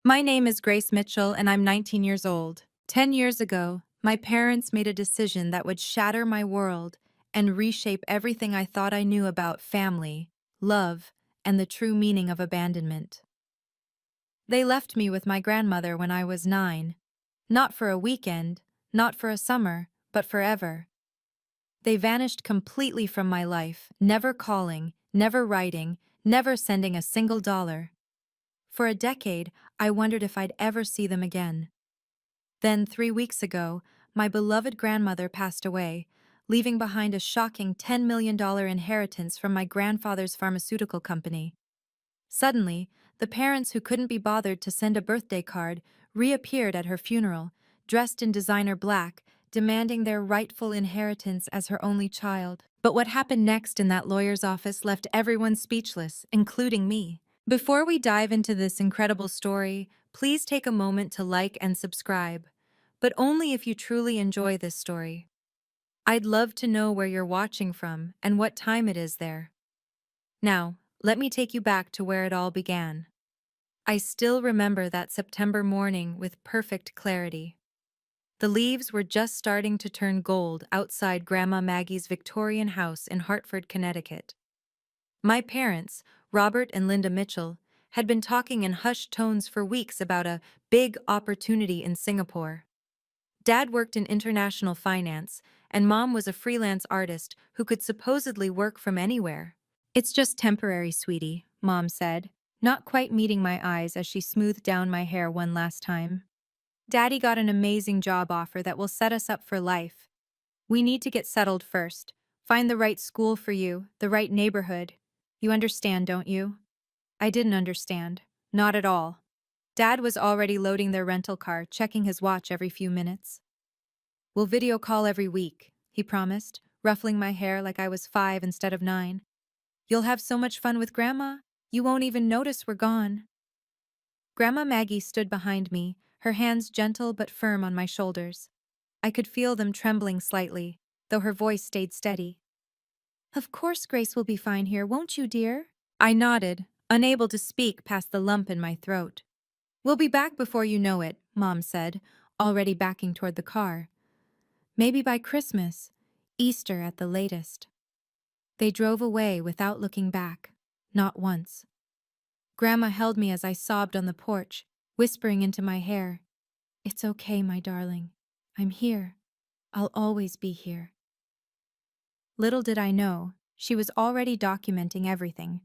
My name is Grace Mitchell, and I'm 19 years old. 10 years ago, my parents made a decision that would shatter my world and reshape everything I thought I knew about family, love, and the true meaning of abandonment. They left me with my grandmother when I was 9. Not for a weekend, not for a summer, but forever. They vanished completely from my life, never calling, never writing, never sending a single dollar. For a decade, I wondered if I'd ever see them again. Then, 3 weeks ago, my beloved grandmother passed away, leaving behind a shocking $10 million inheritance from my grandfather's pharmaceutical company. Suddenly, the parents who couldn't be bothered to send a birthday card reappeared at her funeral, dressed in designer black, demanding their rightful inheritance as her only child. But what happened next in that lawyer's office left everyone speechless, including me. Before we dive into this incredible story, please take a moment to like and subscribe, but only if you truly enjoy this story. I'd love to know where you're watching from and what time it is there. Now, let me take you back to where it all began. I still remember that September morning with perfect clarity. The leaves were just starting to turn gold outside Grandma Maggie's Victorian house in Hartford, Connecticut. My parents, Robert and Linda Mitchell, had been talking in hushed tones for weeks about a big opportunity in Singapore. Dad worked in international finance, and Mom was a freelance artist who could supposedly work from anywhere. "It's just temporary, sweetie," Mom said, not quite meeting my eyes as she smoothed down my hair one last time. "Daddy got an amazing job offer that will set us up for life. We need to get settled first, find the right school for you, the right neighborhood. You understand, don't you?" I didn't understand. Not at all. Dad was already loading their rental car, checking his watch every few minutes. "We'll video call every week," he promised, ruffling my hair like I was 5 instead of 9. "You'll have so much fun with Grandma, you won't even notice we're gone." Grandma Maggie stood behind me, her hands gentle but firm on my shoulders. I could feel them trembling slightly, though her voice stayed steady. "Of course Grace will be fine here, won't you, dear?" I nodded, unable to speak past the lump in my throat. "We'll be back before you know it," Mom said, already backing toward the car. "Maybe by Christmas, Easter at the latest." They drove away without looking back, not once. Grandma held me as I sobbed on the porch, whispering into my hair, "It's okay, my darling. I'm here. I'll always be here." Little did I know, she was already documenting everything: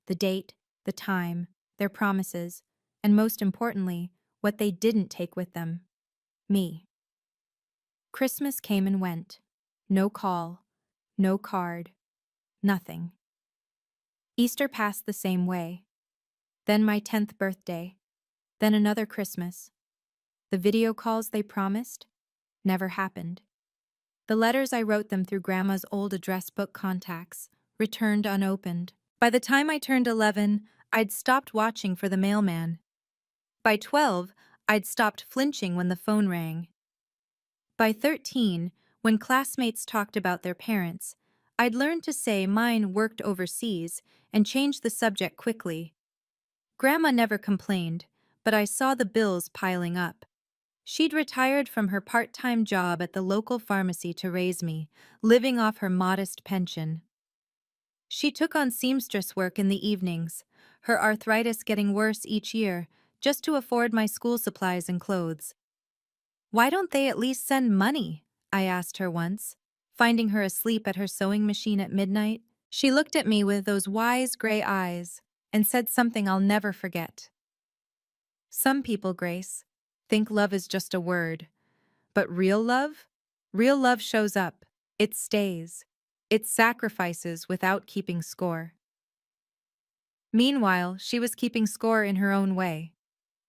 the date, the time, their promises, and most importantly, what they didn't take with them: me. Christmas came and went. No call, no card, nothing. Easter passed the same way. Then my 10th birthday. Then another Christmas. The video calls they promised never happened. The letters I wrote them through Grandma's old address book contacts returned unopened. By the time I turned 11, I'd stopped watching for the mailman. By 12, I'd stopped flinching when the phone rang. By 13, when classmates talked about their parents, I'd learned to say mine worked overseas and changed the subject quickly. Grandma never complained, but I saw the bills piling up. She'd retired from her part-time job at the local pharmacy to raise me, living off her modest pension. She took on seamstress work in the evenings, her arthritis getting worse each year, just to afford my school supplies and clothes. "Why don't they at least send money?" I asked her once, finding her asleep at her sewing machine at midnight. She looked at me with those wise gray eyes and said something I'll never forget. "Some people, Grace, think love is just a word. But real love? Real love shows up. It stays. It sacrifices without keeping score." Meanwhile, she was keeping score in her own way.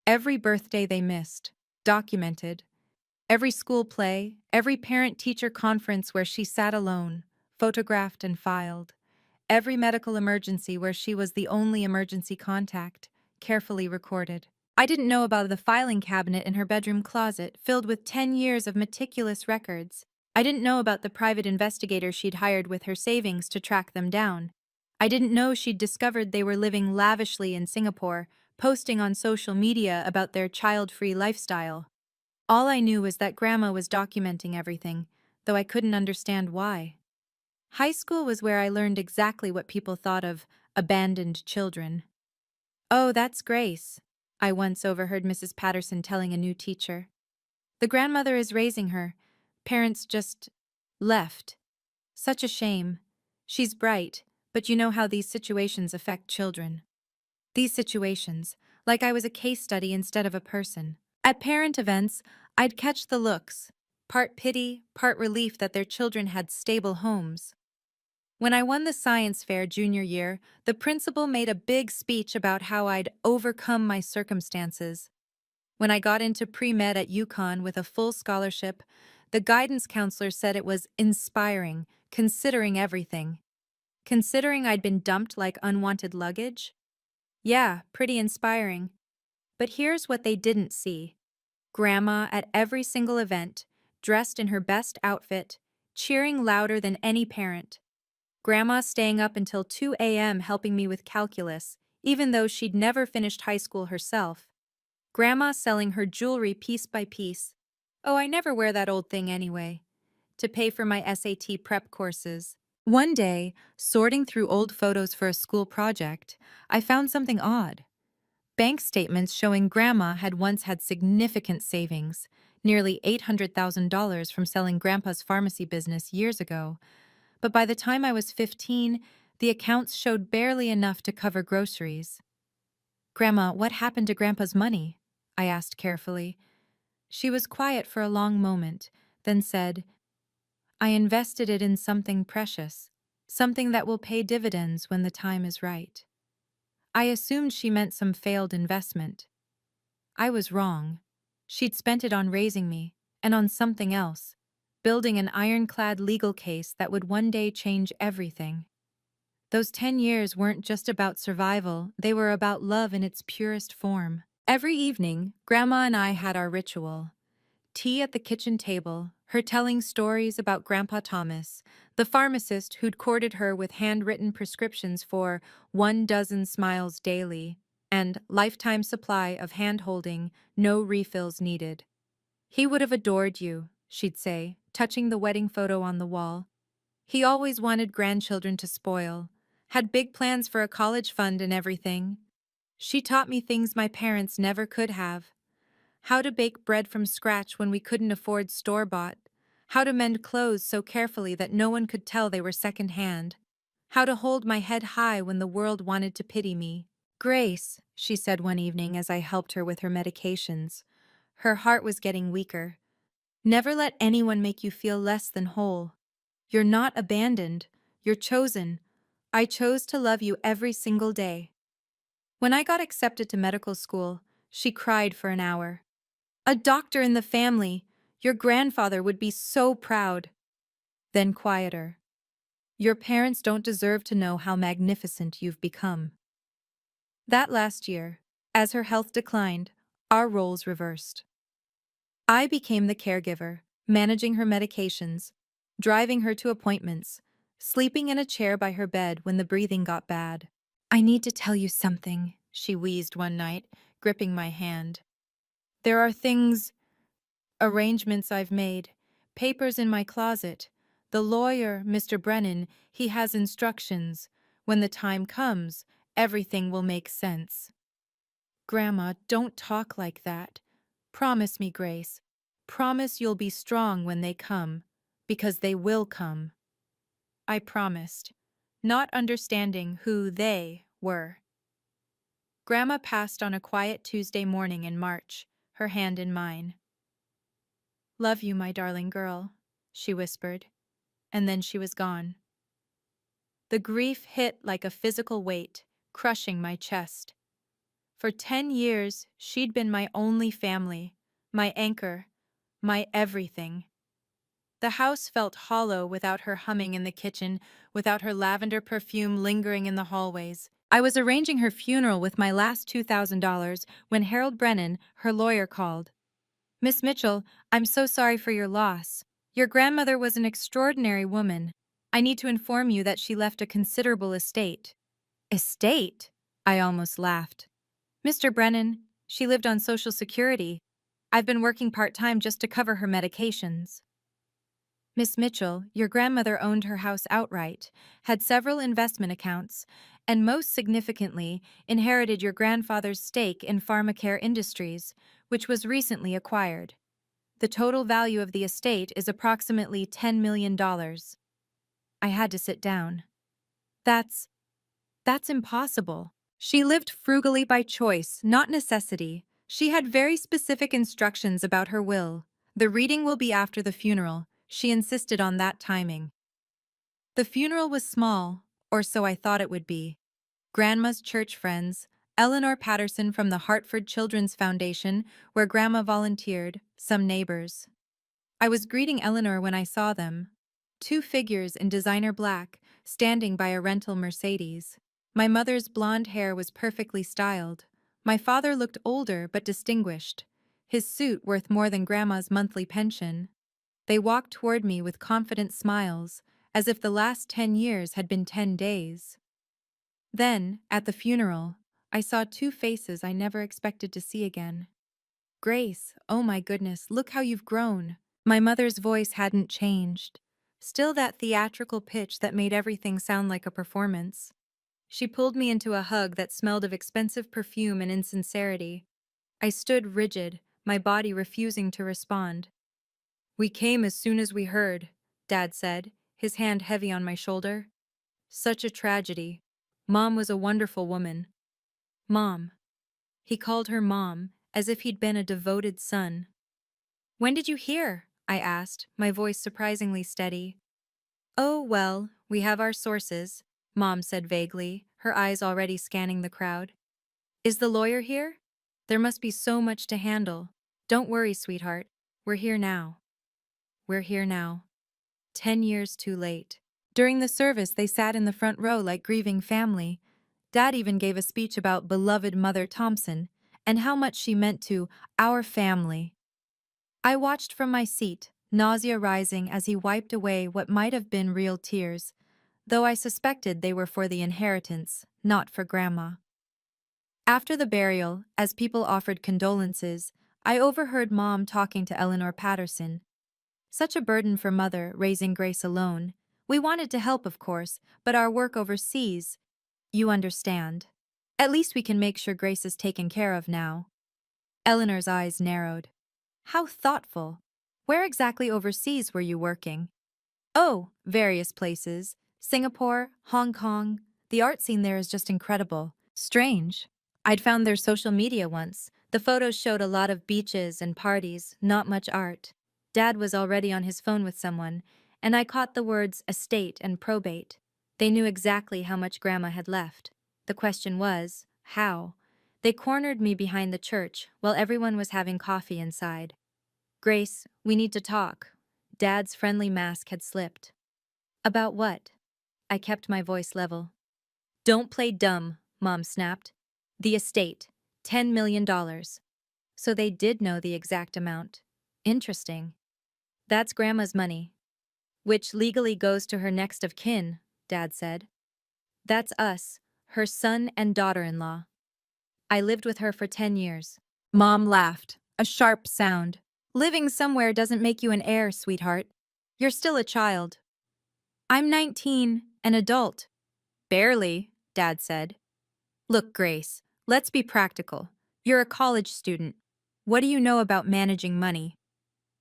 Every birthday they missed, documented. Every school play, every parent-teacher conference where she sat alone, photographed and filed. Every medical emergency where she was the only emergency contact, carefully recorded. I didn't know about the filing cabinet in her bedroom closet, filled with 10 years of meticulous records. I didn't know about the private investigator she'd hired with her savings to track them down. I didn't know she'd discovered they were living lavishly in Singapore, posting on social media about their child-free lifestyle. All I knew was that Grandma was documenting everything, though I couldn't understand why. High school was where I learned exactly what people thought of abandoned children. "Oh, that's Grace," I once overheard Mrs. Patterson telling a new teacher. "The grandmother is raising her. Parents just left. Such a shame. She's bright, but you know how these situations affect children." These situations, like I was a case study instead of a person. At parent events, I'd catch the looks, part pity, part relief that their children had stable homes. When I won the science fair junior year, the principal made a big speech about how I'd overcome my circumstances. When I got into pre-med at UConn with a full scholarship, the guidance counselor said it was inspiring, considering everything. Considering I'd been dumped like unwanted luggage? Yeah, pretty inspiring. But here's what they didn't see. Grandma at every single event, dressed in her best outfit, cheering louder than any parent. Grandma staying up until 2 a.m. helping me with calculus, even though she'd never finished high school herself. Grandma selling her jewelry piece by piece. Oh, I never wear that old thing anyway. To pay for my SAT prep courses. One day, sorting through old photos for a school project, I found something odd. Bank statements showing Grandma had once had significant savings, nearly $800,000 from selling Grandpa's pharmacy business years ago. But by the time I was 15, the accounts showed barely enough to cover groceries. "Grandma, what happened to Grandpa's money?" I asked carefully. She was quiet for a long moment, then said, "I invested it in something precious, something that will pay dividends when the time is right." I assumed she meant some failed investment. I was wrong. She'd spent it on raising me, and on something else, building an ironclad legal case that would one day change everything. Those 10 years weren't just about survival, they were about love in its purest form. Every evening, Grandma and I had our ritual. Tea at the kitchen table, her telling stories about Grandpa Thomas, the pharmacist who'd courted her with handwritten prescriptions for 1 dozen smiles daily, and lifetime supply of hand-holding, no refills needed. "He would have adored you," she'd say, touching the wedding photo on the wall. "He always wanted grandchildren to spoil, had big plans for a college fund and everything." She taught me things my parents never could have. How to bake bread from scratch when we couldn't afford store-bought. How to mend clothes so carefully that no one could tell they were second-hand. How to hold my head high when the world wanted to pity me. "Grace," she said one evening as I helped her with her medications. Her heart was getting weaker. "Never let anyone make you feel less than whole. You're not abandoned. You're chosen. I chose to love you every single day." When I got accepted to medical school, she cried for an hour. "A doctor in the family! Your grandfather would be so proud." Then quieter. "Your parents don't deserve to know how magnificent you've become." That last year, as her health declined, our roles reversed. I became the caregiver, managing her medications, driving her to appointments, sleeping in a chair by her bed when the breathing got bad. "I need to tell you something," she wheezed one night, gripping my hand. "There are arrangements I've made, papers in my closet. The lawyer, Mr. Brennan, he has instructions. When the time comes, everything will make sense." "Grandma, don't talk like that. Promise me, Grace. Promise you'll be strong when they come, because they will come." I promised, not understanding who they were. Grandma passed on a quiet Tuesday morning in March, her hand in mine. "Love you, my darling girl," she whispered, and then she was gone. The grief hit like a physical weight, crushing my chest. For 10 years, she'd been my only family, my anchor, my everything. The house felt hollow without her humming in the kitchen, without her lavender perfume lingering in the hallways. I was arranging her funeral with my last $2,000 when Harold Brennan, her lawyer, called. "Miss Mitchell, I'm so sorry for your loss. Your grandmother was an extraordinary woman. I need to inform you that she left a considerable estate." "Estate?" I almost laughed. Mr. Brennan, she lived on Social Security. I've been working part-time just to cover her medications. Miss Mitchell, your grandmother owned her house outright, had several investment accounts, and most significantly, inherited your grandfather's stake in Pharmacare Industries, which was recently acquired. The total value of the estate is approximately $10 million. I had to sit down. That's That's impossible. She lived frugally by choice, not necessity. She had very specific instructions about her will. The reading will be after the funeral. She insisted on that timing. The funeral was small, or so I thought it would be. Grandma's church friends, Eleanor Patterson from the Hartford Children's Foundation, where Grandma volunteered, some neighbors. I was greeting Eleanor when I saw them. Two figures in designer black, standing by a rental Mercedes. My mother's blonde hair was perfectly styled. My father looked older but distinguished, his suit worth more than Grandma's monthly pension. They walked toward me with confident smiles, as if the last 10 years had been 10 days. Then, at the funeral, I saw two faces I never expected to see again. Grace, oh my goodness, look how you've grown. My mother's voice hadn't changed. Still that theatrical pitch that made everything sound like a performance. She pulled me into a hug that smelled of expensive perfume and insincerity. I stood rigid, my body refusing to respond. We came as soon as we heard, Dad said, his hand heavy on my shoulder. Such a tragedy. Mom was a wonderful woman. Mom. He called her Mom, as if he'd been a devoted son. When did you hear? I asked, my voice surprisingly steady. Oh, well, we have our sources, Mom said vaguely, her eyes already scanning the crowd. Is the lawyer here? There must be so much to handle. Don't worry, sweetheart. We're here now. We're here now. 10 years too late. During the service, they sat in the front row like grieving family. Dad even gave a speech about beloved Mother Thompson and how much she meant to our family. I watched from my seat, nausea rising as he wiped away what might have been real tears, though I suspected they were for the inheritance, not for Grandma. After the burial, as people offered condolences, I overheard Mom talking to Eleanor Patterson. Such a burden for Mother, raising Grace alone. We wanted to help, of course, but our work overseas. You understand. At least we can make sure Grace is taken care of now. Eleanor's eyes narrowed. How thoughtful. Where exactly overseas were you working? Oh, various places. Singapore, Hong Kong. The art scene there is just incredible. Strange. I'd found their social media once. The photos showed a lot of beaches and parties, not much art. Dad was already on his phone with someone, and I caught the words estate and probate. They knew exactly how much Grandma had left. The question was, how? They cornered me behind the church while everyone was having coffee inside. Grace, we need to talk. Dad's friendly mask had slipped. About what? I kept my voice level. Don't play dumb, Mom snapped. The estate, $10 million. So they did know the exact amount. Interesting. That's Grandma's money, which legally goes to her next of kin, Dad said. That's us, her son and daughter-in-law. I lived with her for 10 years. Mom laughed, a sharp sound. Living somewhere doesn't make you an heir, sweetheart. You're still a child. I'm 19, an adult. Barely, Dad said. Look, Grace, let's be practical. You're a college student. What do you know about managing money?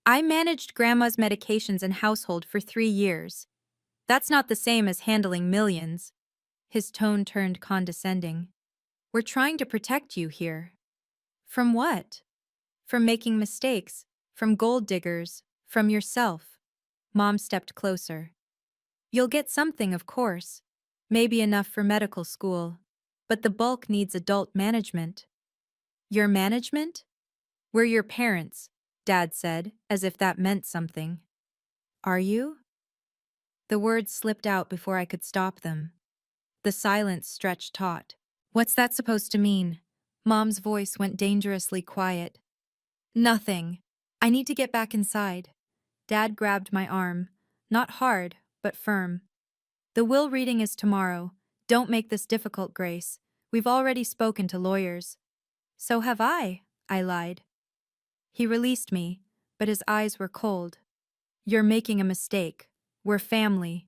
I managed Grandma's medications and household for 3 years. That's not the same as handling millions. His tone turned condescending. We're trying to protect you here. From what? From making mistakes, from gold diggers, from yourself. Mom stepped closer. You'll get something, of course. Maybe enough for medical school. But the bulk needs adult management. Your management? We're your parents, Dad said, as if that meant something. Are you? The words slipped out before I could stop them. The silence stretched taut. What's that supposed to mean? Mom's voice went dangerously quiet. Nothing. I need to get back inside. Dad grabbed my arm. Not hard, but firm. The will reading is tomorrow. Don't make this difficult, Grace. We've already spoken to lawyers. So have I lied. He released me, but his eyes were cold. You're making a mistake. We're family.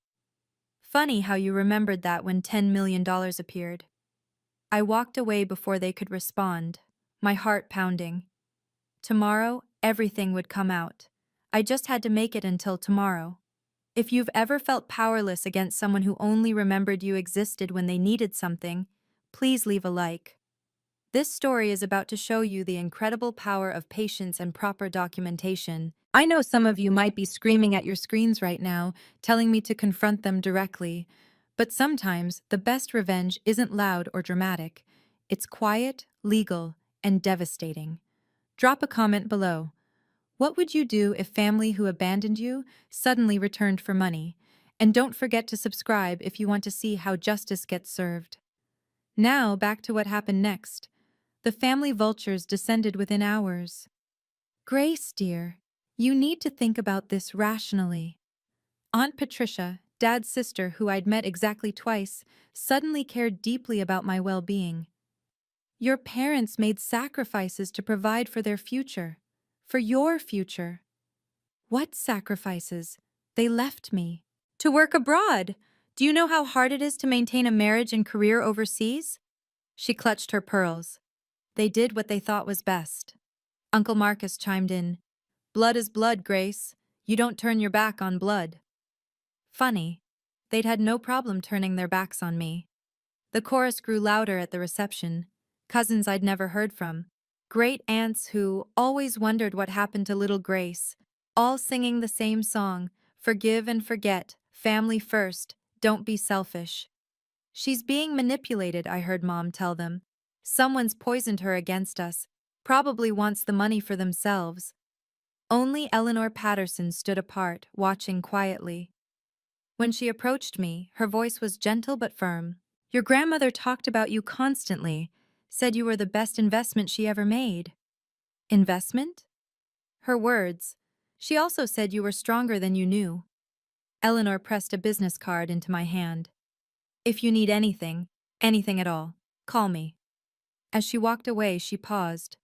Funny how you remembered that when $10 million appeared. I walked away before they could respond, my heart pounding. Tomorrow, everything would come out. I just had to make it until tomorrow. If you've ever felt powerless against someone who only remembered you existed when they needed something, please leave a like. This story is about to show you the incredible power of patience and proper documentation. I know some of you might be screaming at your screens right now, telling me to confront them directly. But sometimes the best revenge isn't loud or dramatic. It's quiet, legal, and devastating. Drop a comment below. What would you do if family who abandoned you suddenly returned for money? And don't forget to subscribe if you want to see how justice gets served. Now, back to what happened next. The family vultures descended within hours. Grace, dear, you need to think about this rationally. Aunt Patricia, Dad's sister who I'd met exactly twice, suddenly cared deeply about my well-being. Your parents made sacrifices to provide for their future. For your future. What sacrifices? They left me. To work abroad. Do you know how hard it is to maintain a marriage and career overseas? She clutched her pearls. They did what they thought was best. Uncle Marcus chimed in. Blood is blood, Grace. You don't turn your back on blood. Funny. They'd had no problem turning their backs on me. The chorus grew louder at the reception. Cousins I'd never heard from. Great aunts who always wondered what happened to little Grace. All singing the same song. Forgive and forget. Family first. Don't be selfish. She's being manipulated, I heard Mom tell them. Someone's poisoned her against us. Probably wants the money for themselves. Only Eleanor Patterson stood apart, watching quietly. When she approached me, her voice was gentle but firm. Your grandmother talked about you constantly, said you were the best investment she ever made. Investment? Her words. She also said you were stronger than you knew. Eleanor pressed a business card into my hand. If you need anything, anything at all, call me. As she walked away, she paused.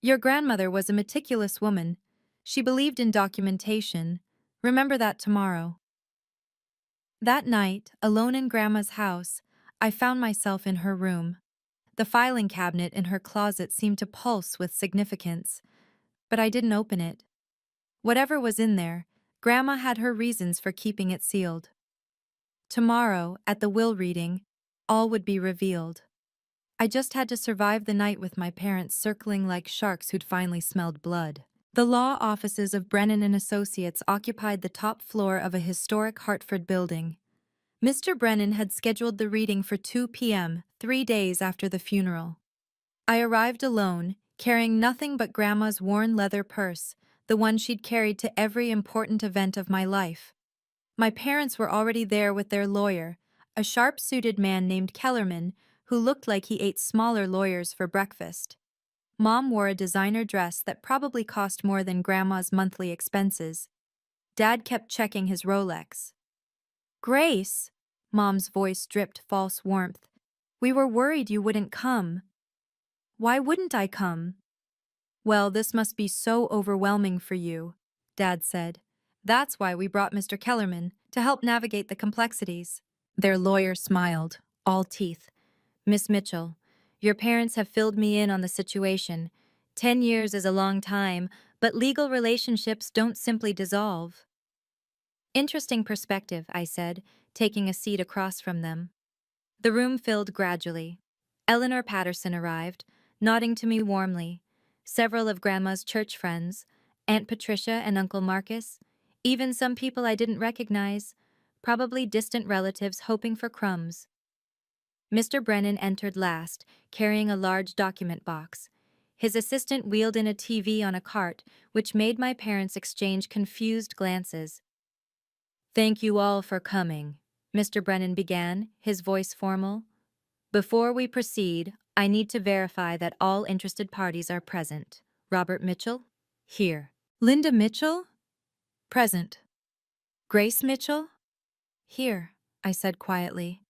Your grandmother was a meticulous woman. She believed in documentation. Remember that tomorrow. That night, alone in Grandma's house, I found myself in her room. The filing cabinet in her closet seemed to pulse with significance, but I didn't open it. Whatever was in there, Grandma had her reasons for keeping it sealed. Tomorrow, at the will reading, all would be revealed. I just had to survive the night with my parents circling like sharks who'd finally smelled blood. The law offices of Brennan and Associates occupied the top floor of a historic Hartford building. Mr. Brennan had scheduled the reading for 2 p.m., 3 days after the funeral. I arrived alone, carrying nothing but Grandma's worn leather purse, the one she'd carried to every important event of my life. My parents were already there with their lawyer, a sharp-suited man named Kellerman, who looked like he ate smaller lawyers for breakfast. Mom wore a designer dress that probably cost more than Grandma's monthly expenses. Dad kept checking his Rolex. Grace, Mom's voice dripped false warmth. We were worried you wouldn't come. Why wouldn't I come? Well, this must be so overwhelming for you, Dad said. That's why we brought Mr. Kellerman, to help navigate the complexities. Their lawyer smiled, all teeth. Miss Mitchell, your parents have filled me in on the situation. 10 years is a long time, but legal relationships don't simply dissolve. Interesting perspective, I said, taking a seat across from them. The room filled gradually. Eleanor Patterson arrived, nodding to me warmly. Several of Grandma's church friends, Aunt Patricia and Uncle Marcus, even some people I didn't recognize, probably distant relatives hoping for crumbs. Mr. Brennan entered last, carrying a large document box. His assistant wheeled in a TV on a cart, which made my parents exchange confused glances. Thank you all for coming, Mr. Brennan began, his voice formal. Before we proceed, I need to verify that all interested parties are present. Robert Mitchell? Here. Linda Mitchell? Present. Grace Mitchell? Here, I said quietly.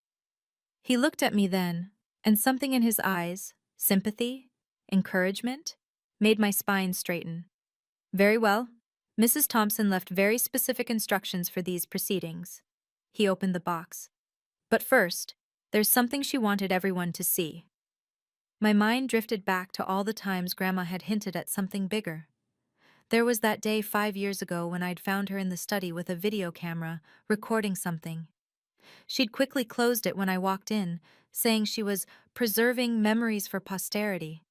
He looked at me then, and something in his eyes, sympathy, Encouragement? Made my spine straighten. Very well. Mrs. Thompson left very specific instructions for these proceedings. He opened the box. But first, there's something she wanted everyone to see. My mind drifted back to all the times Grandma had hinted at something bigger. There was that day 5 years ago when I'd found her in the study with a video camera, recording something. She'd quickly closed it when I walked in, saying she was preserving memories for posterity.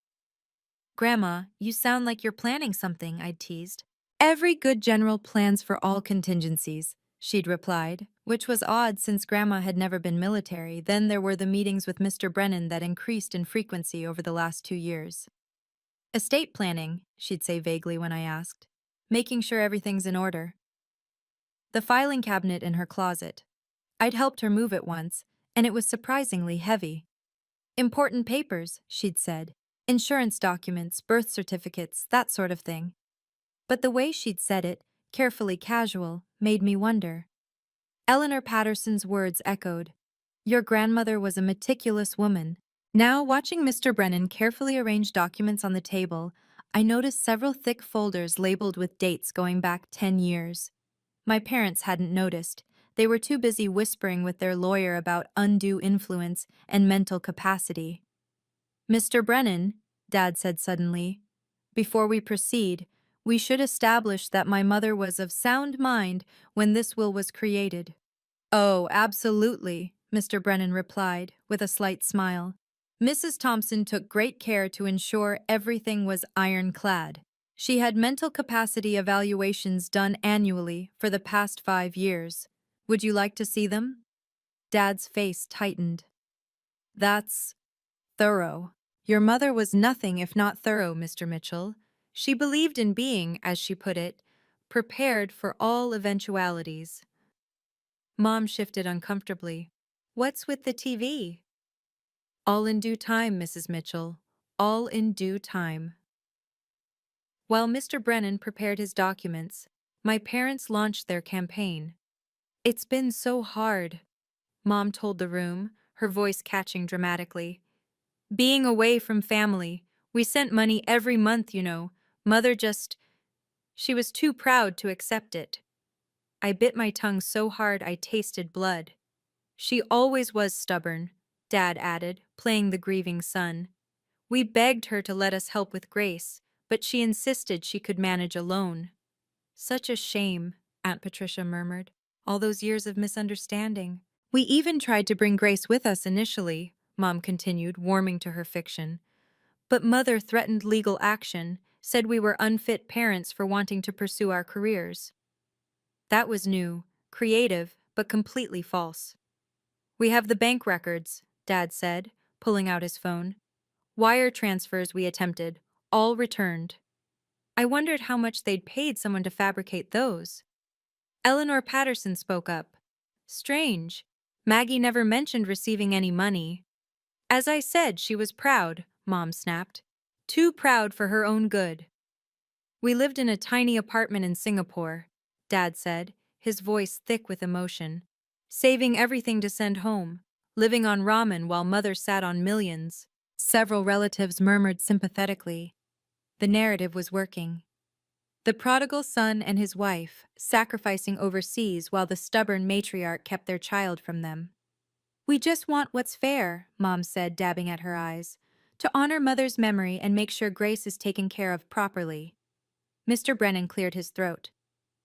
Grandma, you sound like you're planning something, I'd teased. Every good general plans for all contingencies, she'd replied, which was odd since Grandma had never been military. Then there were the meetings with Mr. Brennan that increased in frequency over the last 2 years. Estate planning, she'd say vaguely when I asked. Making sure everything's in order. The filing cabinet in her closet. I'd helped her move it once, and it was surprisingly heavy. Important papers, she'd said. Insurance documents, birth certificates, that sort of thing. But the way she'd said it, carefully casual, made me wonder. Eleanor Patterson's words echoed. Your grandmother was a meticulous woman. Now, watching Mr. Brennan carefully arrange documents on the table, I noticed several thick folders labeled with dates going back 10 years. My parents hadn't noticed. They were too busy whispering with their lawyer about undue influence and mental capacity. Mr. Brennan, Dad said suddenly, before we proceed, we should establish that my mother was of sound mind when this will was created. Oh, absolutely, Mr. Brennan replied, with a slight smile. Mrs. Thompson took great care to ensure everything was ironclad. She had mental capacity evaluations done annually for the past 5 years. Would you like to see them? Dad's face tightened. That's thorough. Your mother was nothing if not thorough, Mr. Mitchell. She believed in being, as she put it, prepared for all eventualities. Mom shifted uncomfortably. What's with the TV? All in due time, Mrs. Mitchell. All in due time. While Mr. Brennan prepared his documents, my parents launched their campaign. It's been so hard, Mom told the room, her voice catching dramatically. Being away from family, we sent money every month, you know. Mother she was too proud to accept it. I bit my tongue so hard I tasted blood. She always was stubborn, Dad added, playing the grieving son. We begged her to let us help with Grace, but she insisted she could manage alone. Such a shame, Aunt Patricia murmured. All those years of misunderstanding. We even tried to bring Grace with us initially, Mom continued, warming to her fiction. But Mother threatened legal action, said we were unfit parents for wanting to pursue our careers. That was new, creative, but completely false. We have the bank records, Dad said, pulling out his phone. Wire transfers we attempted, all returned. I wondered how much they'd paid someone to fabricate those. Eleanor Patterson spoke up. Strange. Maggie never mentioned receiving any money. As I said, she was proud, Mom snapped. Too proud for her own good. We lived in a tiny apartment in Singapore, Dad said, his voice thick with emotion. Saving everything to send home, living on ramen while Mother sat on millions. Several relatives murmured sympathetically. The narrative was working. The prodigal son and his wife, sacrificing overseas while the stubborn matriarch kept their child from them. We just want what's fair, Mom said, dabbing at her eyes, to honor Mother's memory and make sure Grace is taken care of properly. Mr. Brennan cleared his throat.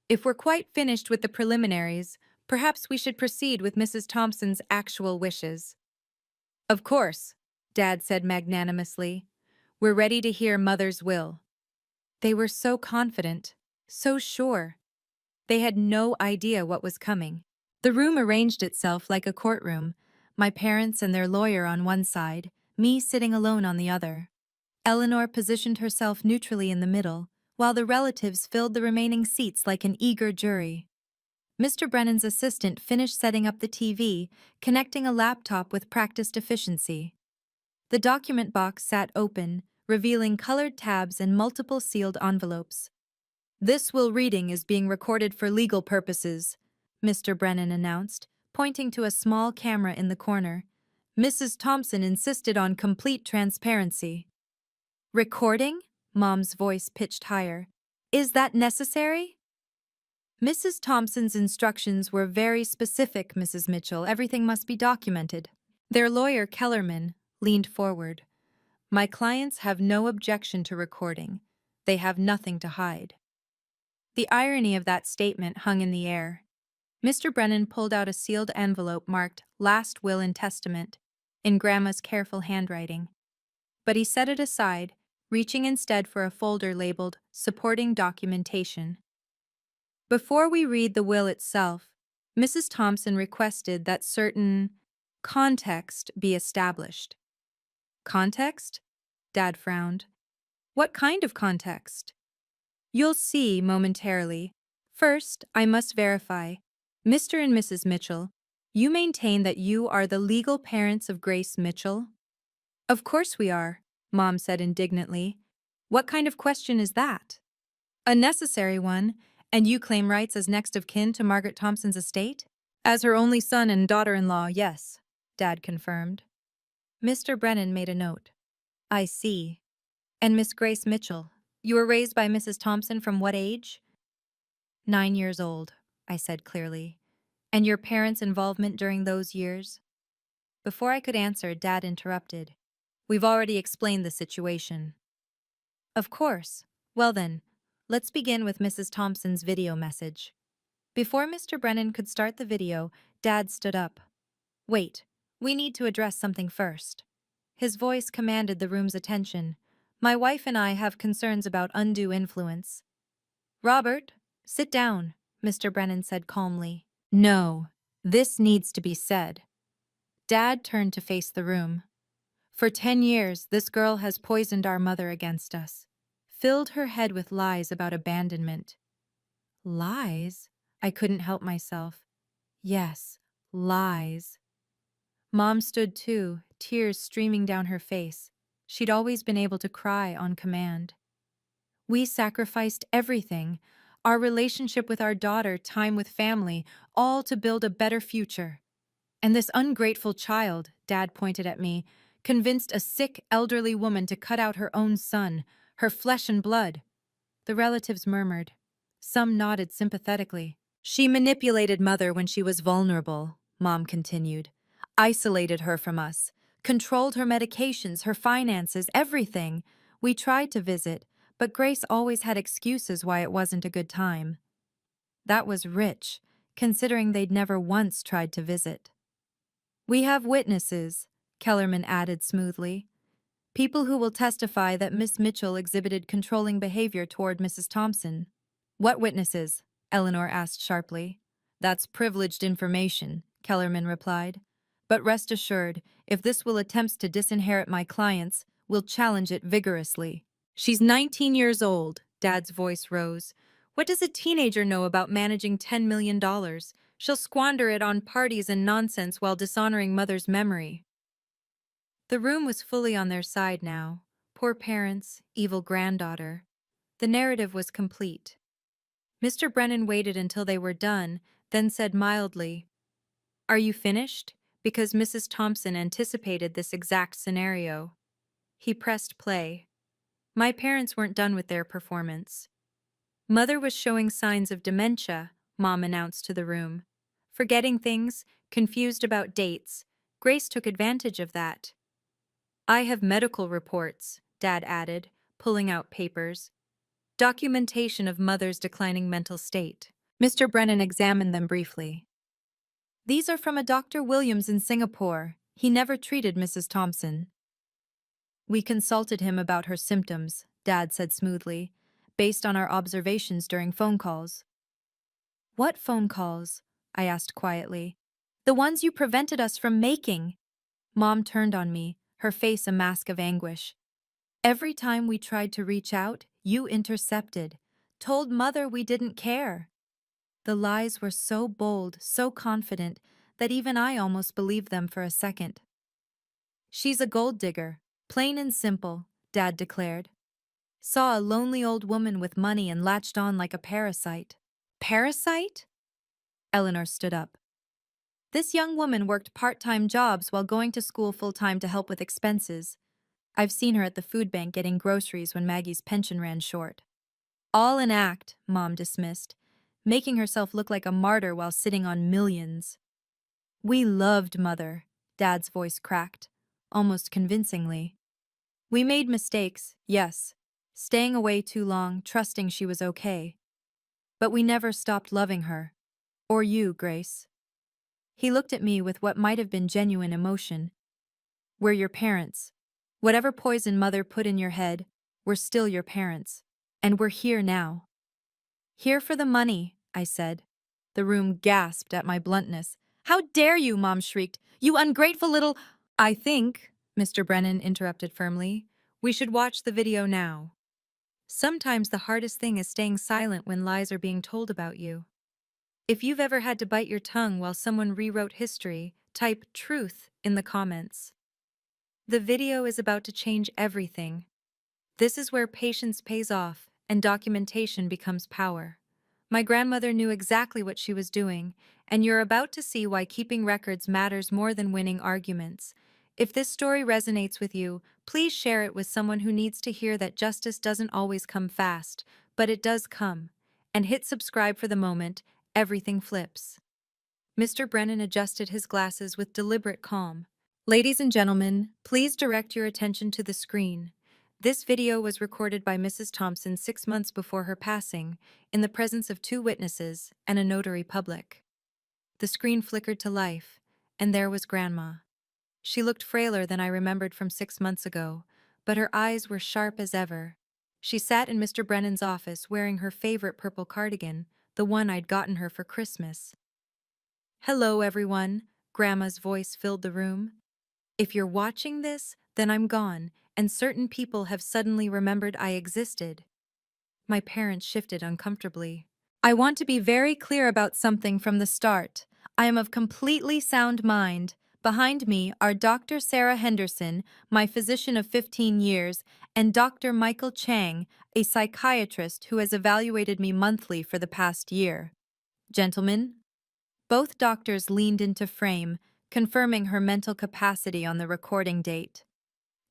If we're quite finished with the preliminaries, perhaps we should proceed with Mrs. Thompson's actual wishes. Of course, Dad said magnanimously. We're ready to hear Mother's will. They were so confident, so sure. They had no idea what was coming. The room arranged itself like a courtroom, my parents and their lawyer on one side, me sitting alone on the other. Eleanor positioned herself neutrally in the middle, while the relatives filled the remaining seats like an eager jury. Mr. Brennan's assistant finished setting up the TV, connecting a laptop with practiced efficiency. The document box sat open, revealing colored tabs and multiple sealed envelopes. This will reading is being recorded for legal purposes, Mr. Brennan announced, pointing to a small camera in the corner. Mrs. Thompson insisted on complete transparency. Recording? Mom's voice pitched higher. Is that necessary? Mrs. Thompson's instructions were very specific, Mrs. Mitchell. Everything must be documented. Their lawyer, Kellerman, leaned forward. My clients have no objection to recording. They have nothing to hide. The irony of that statement hung in the air. Mr. Brennan pulled out a sealed envelope marked Last Will and Testament in Grandma's careful handwriting. But he set it aside, reaching instead for a folder labeled Supporting Documentation. Before we read the will itself, Mrs. Thompson requested that certain context be established. Context? Dad frowned. What kind of context? You'll see momentarily. First, I must verify. Mr. and Mrs. Mitchell, you maintain that you are the legal parents of Grace Mitchell? Of course we are, Mom said indignantly. What kind of question is that? A necessary one, and you claim rights as next of kin to Margaret Thompson's estate? As her only son and daughter-in-law, yes, Dad confirmed. Mr. Brennan made a note. I see. And Miss Grace Mitchell, you were raised by Mrs. Thompson from what age? 9 years old, I said clearly. And your parents' involvement during those years? Before I could answer, Dad interrupted. We've already explained the situation. Of course. Well then, let's begin with Mrs. Thompson's video message. Before Mr. Brennan could start the video, Dad stood up. Wait, we need to address something first. His voice commanded the room's attention. My wife and I have concerns about undue influence. Robert, sit down, Mr. Brennan said calmly. No, this needs to be said. Dad turned to face the room. For 10 years, this girl has poisoned our mother against us, filled her head with lies about abandonment. Lies? I couldn't help myself. Yes, lies. Mom stood too, tears streaming down her face. She'd always been able to cry on command. We sacrificed everything, our relationship with our daughter, time with family, all to build a better future. And this ungrateful child, Dad pointed at me, convinced a sick, elderly woman to cut out her own son, her flesh and blood. The relatives murmured. Some nodded sympathetically. She manipulated Mother when she was vulnerable, Mom continued. Isolated her from us, controlled her medications, her finances, everything. We tried to visit, but Grace always had excuses why it wasn't a good time. That was rich, considering they'd never once tried to visit. We have witnesses, Kellerman added smoothly. People who will testify that Miss Mitchell exhibited controlling behavior toward Mrs. Thompson. What witnesses? Eleanor asked sharply. That's privileged information, Kellerman replied. But rest assured, if this will attempts to disinherit my clients, we'll challenge it vigorously. She's 19 years old, Dad's voice rose. What does a teenager know about managing $10 million? She'll squander it on parties and nonsense while dishonoring Mother's memory. The room was fully on their side now. Poor parents, evil granddaughter. The narrative was complete. Mr. Brennan waited until they were done, then said mildly, Are you finished? Because Mrs. Thompson anticipated this exact scenario. He pressed play. My parents weren't done with their performance. Mother was showing signs of dementia, Mom announced to the room. Forgetting things, confused about dates. Grace took advantage of that. I have medical reports, Dad added, pulling out papers. Documentation of Mother's declining mental state. Mr. Brennan examined them briefly. These are from a Dr. Williams in Singapore. He never treated Mrs. Thompson. We consulted him about her symptoms, Dad said smoothly, based on our observations during phone calls. What phone calls? I asked quietly. The ones you prevented us from making. Mom turned on me, her face a mask of anguish. Every time we tried to reach out, you intercepted, told Mother we didn't care. The lies were so bold, so confident, that even I almost believed them for a second. She's a gold digger, plain and simple, Dad declared. Saw a lonely old woman with money and latched on like a parasite. Parasite? Eleanor stood up. This young woman worked part-time jobs while going to school full-time to help with expenses. I've seen her at the food bank getting groceries when Maggie's pension ran short. All an act, Mom dismissed, making herself look like a martyr while sitting on millions. We loved Mother, Dad's voice cracked, almost convincingly. We made mistakes, yes, staying away too long, trusting she was okay. But we never stopped loving her. Or you, Grace. He looked at me with what might have been genuine emotion. We're your parents. Whatever poison Mother put in your head, we're still your parents. And we're here now. Here for the money, I said. The room gasped at my bluntness. How dare you, Mom shrieked. You ungrateful little— I think, Mr. Brennan interrupted firmly, we should watch the video now. Sometimes the hardest thing is staying silent when lies are being told about you. If you've ever had to bite your tongue while someone rewrote history, type truth in the comments. The video is about to change everything. This is where patience pays off and documentation becomes power. My grandmother knew exactly what she was doing, and you're about to see why keeping records matters more than winning arguments. If this story resonates with you, please share it with someone who needs to hear that justice doesn't always come fast, but it does come. And hit subscribe for the moment everything flips. Mr. Brennan adjusted his glasses with deliberate calm. Ladies and gentlemen, please direct your attention to the screen. This video was recorded by Mrs. Thompson 6 months before her passing, in the presence of 2 witnesses and a notary public. The screen flickered to life, and there was Grandma. She looked frailer than I remembered from 6 months ago, but her eyes were sharp as ever. She sat in Mr. Brennan's office wearing her favorite purple cardigan, the one I'd gotten her for Christmas. Hello, everyone, Grandma's voice filled the room. If you're watching this, then I'm gone, and certain people have suddenly remembered I existed. My parents shifted uncomfortably. I want to be very clear about something from the start. I am of completely sound mind. Behind me are Dr. Sarah Henderson, my physician of 15 years, and Dr. Michael Chang, a psychiatrist who has evaluated me monthly for the past year. Gentlemen, both doctors leaned into frame, confirming her mental capacity on the recording date.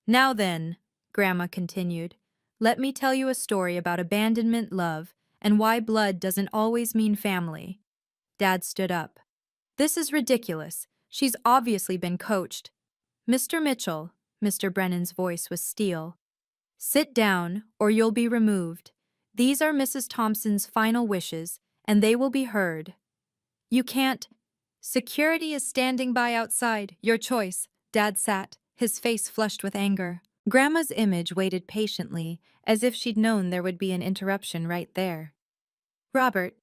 Now then, Grandma continued, let me tell you a story about abandonment, love, and why blood doesn't always mean family. Dad stood up. This is ridiculous. She's obviously been coached. Mr. Mitchell, Mr. Brennan's voice was steel. Sit down, or you'll be removed. These are Mrs. Thompson's final wishes, and they will be heard. You can't. Security is standing by outside. Your choice. Dad sat, his face flushed with anger. Grandma's image waited patiently, as if she'd known there would be an interruption right there. Robert,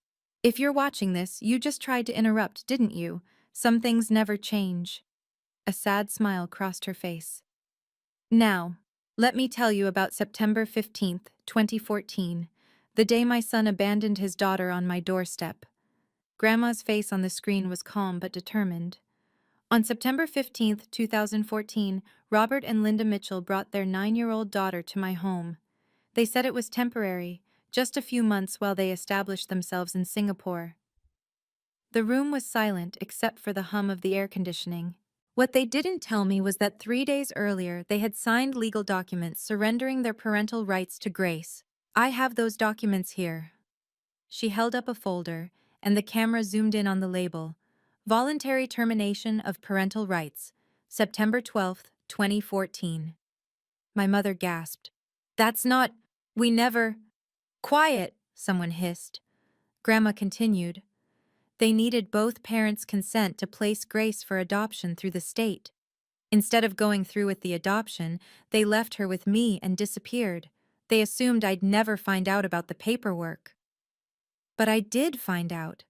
if you're watching this, you just tried to interrupt, didn't you? Some things never change. A sad smile crossed her face. Now, let me tell you about September 15th, 2014, the day my son abandoned his daughter on my doorstep. Grandma's face on the screen was calm but determined. On September 15th, 2014, Robert and Linda Mitchell brought their 9-year-old daughter to my home. They said it was temporary, just a few months while they established themselves in Singapore. The room was silent except for the hum of the air conditioning. What they didn't tell me was that 3 days earlier they had signed legal documents surrendering their parental rights to Grace. I have those documents here. She held up a folder, and the camera zoomed in on the label. Voluntary Termination of Parental Rights, September 12th, 2014. My mother gasped. That's not— we never— Quiet, someone hissed. Grandma continued. They needed both parents' consent to place Grace for adoption through the state. Instead of going through with the adoption, they left her with me and disappeared. They assumed I'd never find out about the paperwork. But I did find out.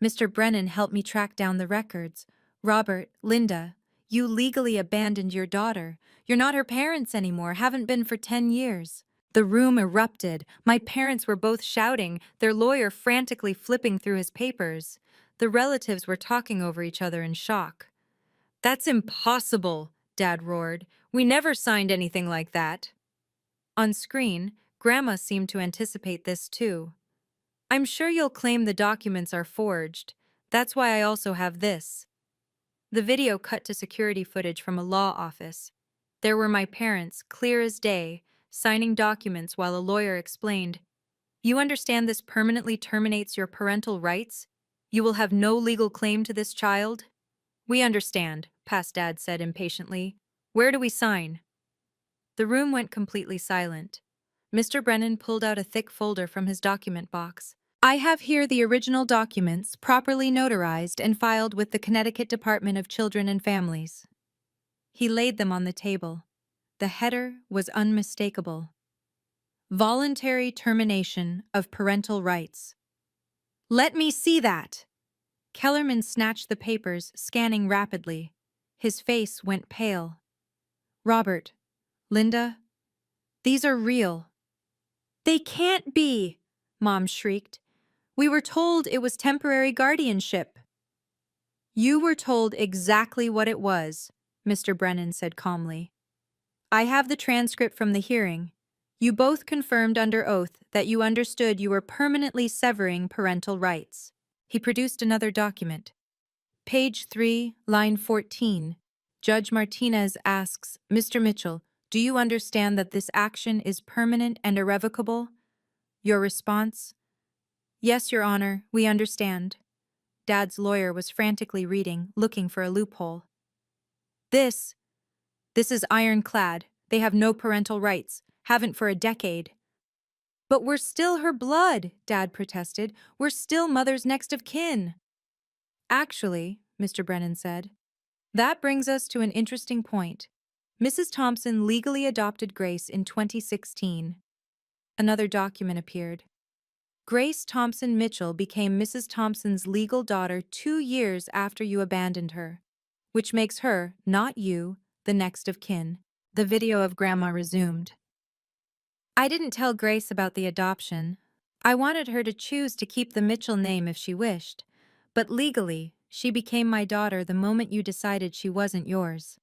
Mr. Brennan helped me track down the records. Robert, Linda, you legally abandoned your daughter. You're not her parents anymore, haven't been for 10 years. The room erupted. My parents were both shouting, their lawyer frantically flipping through his papers. The relatives were talking over each other in shock. That's impossible, Dad roared. We never signed anything like that. On screen, Grandma seemed to anticipate this too. I'm sure you'll claim the documents are forged. That's why I also have this. The video cut to security footage from a law office. There were my parents, clear as day, signing documents while a lawyer explained, "You understand this permanently terminates your parental rights? You will have no legal claim to this child?" "We understand," past Dad said impatiently. "Where do we sign?" The room went completely silent. Mr. Brennan pulled out a thick folder from his document box. "I have here the original documents, properly notarized and filed with the Connecticut Department of Children and Families." He laid them on the table. The header was unmistakable. Voluntary termination of parental rights. "Let me see that!" Kellerman snatched the papers, scanning rapidly. His face went pale. "Robert, Linda, these are real." "They can't be!" Mom shrieked. "We were told it was temporary guardianship." "You were told exactly what it was," Mr. Brennan said calmly. "I have the transcript from the hearing. You both confirmed under oath that you understood you were permanently severing parental rights." He produced another document. Page 3, line 14. Judge Martinez asks, "Mr. Mitchell, do you understand that this action is permanent and irrevocable?" Your response? "Yes, Your Honor, we understand." Dad's lawyer was frantically reading, looking for a loophole. This is ironclad. They have no parental rights. Haven't for a decade." "But we're still her blood," Dad protested. "We're still Mother's next of kin." "Actually," Mr. Brennan said, "that brings us to an interesting point. Mrs. Thompson legally adopted Grace in 2016. Another document appeared. "Grace Thompson Mitchell became Mrs. Thompson's legal daughter 2 years after you abandoned her, which makes her, not you, the next of kin." The video of Grandma resumed. "I didn't tell Grace about the adoption. I wanted her to choose to keep the Mitchell name if she wished. But legally, she became my daughter the moment you decided she wasn't yours."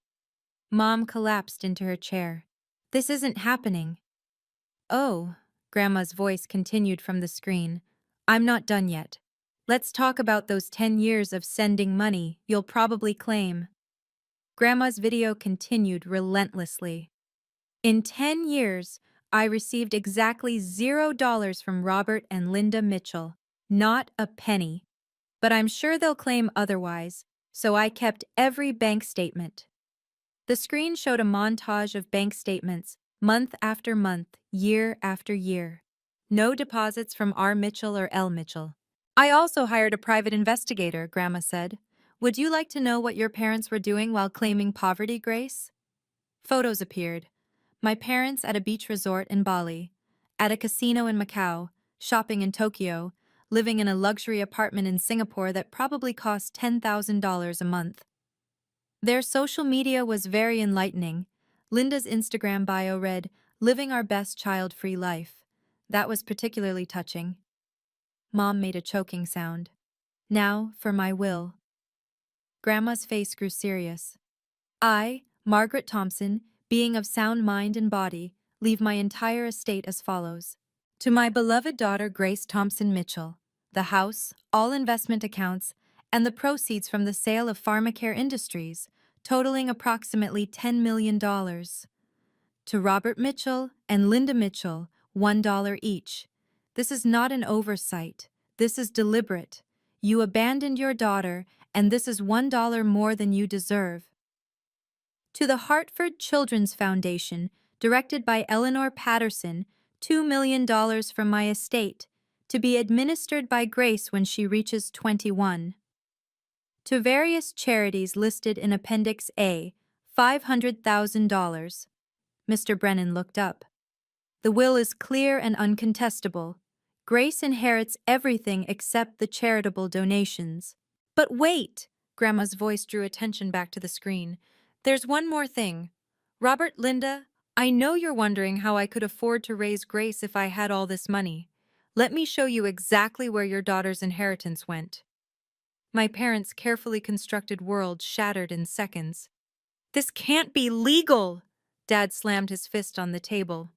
Mom collapsed into her chair. "This isn't happening." "Oh," Grandma's voice continued from the screen. "I'm not done yet. Let's talk about those 10 years of sending money you'll probably claim." Grandma's video continued relentlessly. "In 10 years, I received exactly $0 from Robert and Linda Mitchell. Not a penny. But I'm sure they'll claim otherwise, so I kept every bank statement." The screen showed a montage of bank statements, month after month, year after year. No deposits from R. Mitchell or L. Mitchell. "I also hired a private investigator," Grandma said. "Would you like to know what your parents were doing while claiming poverty, Grace?" Photos appeared. My parents at a beach resort in Bali, at a casino in Macau, shopping in Tokyo, living in a luxury apartment in Singapore that probably cost $10,000 a month. Their social media was very enlightening. Linda's Instagram bio read, "Living our best child-free life." That was particularly touching. Mom made a choking sound. "Now for my will." Grandma's face grew serious. "I, Margaret Thompson, being of sound mind and body, leave my entire estate as follows. To my beloved daughter Grace Thompson Mitchell, the house, all investment accounts, and the proceeds from the sale of Pharmacare Industries, totaling approximately $10 million. To Robert Mitchell and Linda Mitchell, $1 each. This is not an oversight. This is deliberate. You abandoned your daughter, and this is $1 more than you deserve. To the Hartford Children's Foundation, directed by Eleanor Patterson, $2 million from my estate, to be administered by Grace when she reaches 21. To various charities listed in Appendix A, $500,000. Mr. Brennan looked up. The will is clear and uncontestable. Grace inherits everything except the charitable donations. But wait! Grandma's voice drew attention back to the screen. "There's one more thing. Robert, Linda, I know you're wondering how I could afford to raise Grace if I had all this money. Let me show you exactly where your daughter's inheritance went." My parents' carefully constructed world shattered in seconds. "This can't be legal!" Dad slammed his fist on the table.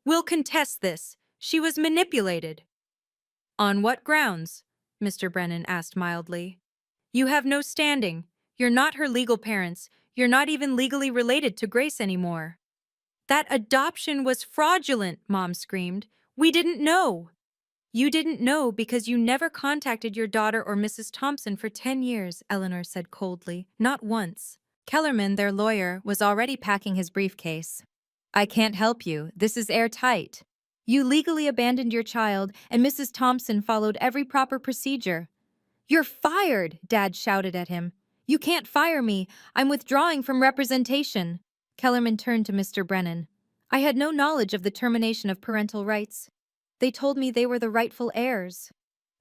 "We'll contest this. She was manipulated." "On what grounds?" Mr. Brennan asked mildly. "You have no standing. You're not her legal parents. You're not even legally related to Grace anymore. That adoption was fraudulent, Mom screamed. We didn't know. You didn't know because you never contacted your daughter or Mrs. Thompson for 10 years, Eleanor said coldly. Not once. Kellerman, their lawyer, was already packing his briefcase. I can't help you. This is airtight. You legally abandoned your child, and Mrs. Thompson followed every proper procedure. You're fired, Dad shouted at him. You can't fire me. I'm withdrawing from representation. Kellerman turned to Mr. Brennan. I had no knowledge of the termination of parental rights. They told me they were the rightful heirs.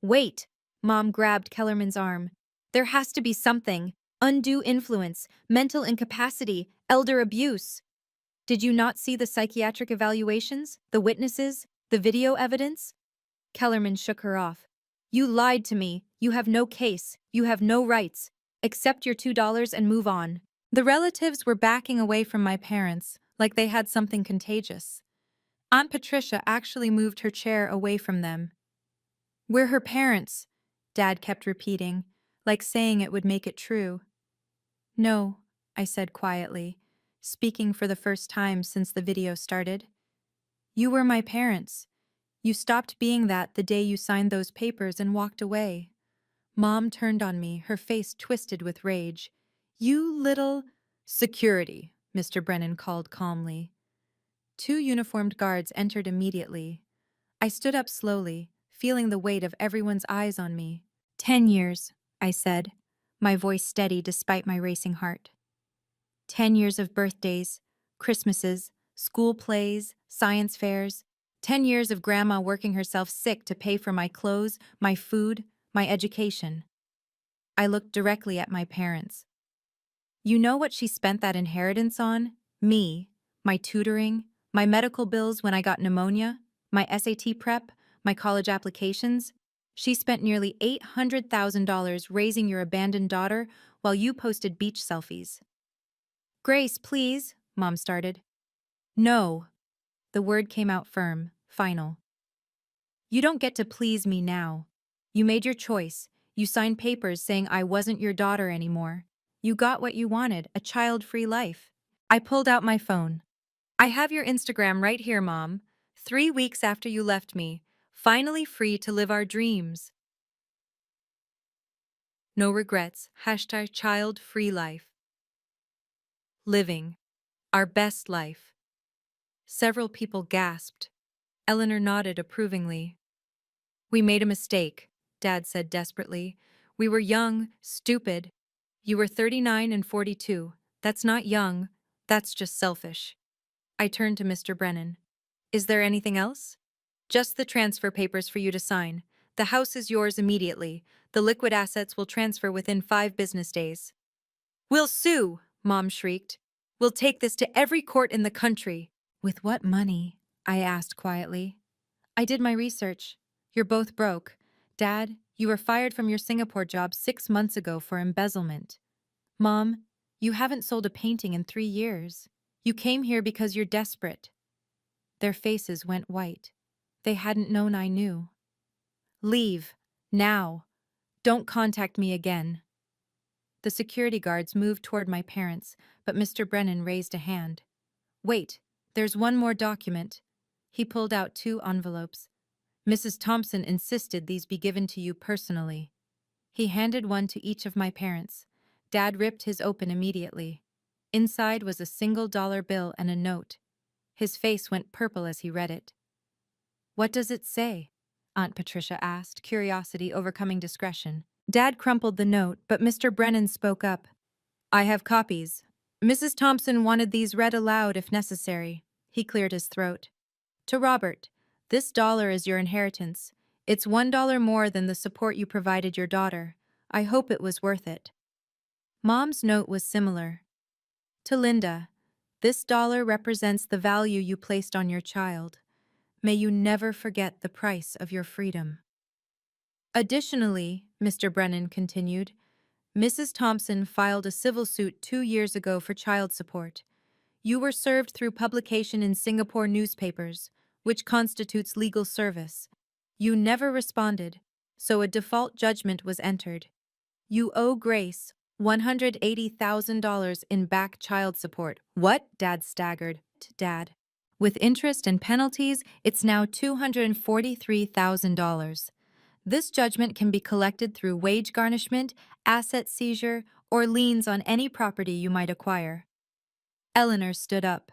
Wait, Mom grabbed Kellerman's arm. There has to be something. Undue influence, mental incapacity, elder abuse. Did you not see the psychiatric evaluations, the witnesses, the video evidence? Kellerman shook her off. You lied to me. You have no case. You have no rights. Accept your $2 and move on. The relatives were backing away from my parents, like they had something contagious. Aunt Patricia actually moved her chair away from them. We're her parents, Dad kept repeating, like saying it would make it true. No, I said quietly, speaking for the first time since the video started. You were my parents. You stopped being that the day you signed those papers and walked away. Mom turned on me, her face twisted with rage. You little— Security, Mr. Brennan called calmly. 2 uniformed guards entered immediately. I stood up slowly, feeling the weight of everyone's eyes on me. 10 years, I said, my voice steady despite my racing heart. 10 years of birthdays, Christmases, school plays, science fairs. 10 years of Grandma working herself sick to pay for my clothes, my food, my education. I looked directly at my parents. You know what she spent that inheritance on? Me, my tutoring, my medical bills when I got pneumonia, my SAT prep, my college applications. She spent nearly $800,000 raising your abandoned daughter while you posted beach selfies. Grace, please, Mom started. No. The word came out firm, final. You don't get to please me now. You made your choice. You signed papers saying I wasn't your daughter anymore. You got what you wanted, a child-free life. I pulled out my phone. I have your Instagram right here, Mom. 3 weeks after you left me, finally free to live our dreams. No regrets, hashtag child-free life. Living. Our best life. Several people gasped. Eleanor nodded approvingly. We made a mistake, Dad said desperately. We were young, stupid. You were 39 and 42. That's not young. That's just selfish. I turned to Mr. Brennan. Is there anything else? Just the transfer papers for you to sign. The house is yours immediately. The liquid assets will transfer within 5 business days. We'll sue, Mom shrieked. We'll take this to every court in the country. With what money? I asked quietly. I did my research. You're both broke. Dad, you were fired from your Singapore job 6 months ago for embezzlement. Mom, you haven't sold a painting in 3 years. You came here because you're desperate. Their faces went white. They hadn't known I knew. Leave. Now. Don't contact me again. The security guards moved toward my parents, but Mr. Brennan raised a hand. Wait, there's one more document. He pulled out 2 envelopes. Mrs. Thompson insisted these be given to you personally. He handed one to each of my parents. Dad ripped his open immediately. Inside was a single dollar bill and a note. His face went purple as he read it. What does it say? Aunt Patricia asked, curiosity overcoming discretion. Dad crumpled the note, but Mr. Brennan spoke up. I have copies. Mrs. Thompson wanted these read aloud if necessary. He cleared his throat. To Robert, this dollar is your inheritance. It's $1 more than the support you provided your daughter. I hope it was worth it. Mom's note was similar. To Linda, this dollar represents the value you placed on your child. May you never forget the price of your freedom. Additionally, Mr. Brennan continued, Mrs. Thompson filed a civil suit 2 years ago for child support. You were served through publication in Singapore newspapers, which constitutes legal service. You never responded, so a default judgment was entered. You owe Grace $180,000 in back child support. What? Dad staggered. Dad. With interest and penalties, it's now $243,000. This judgment can be collected through wage garnishment, asset seizure, or liens on any property you might acquire. Eleanor stood up.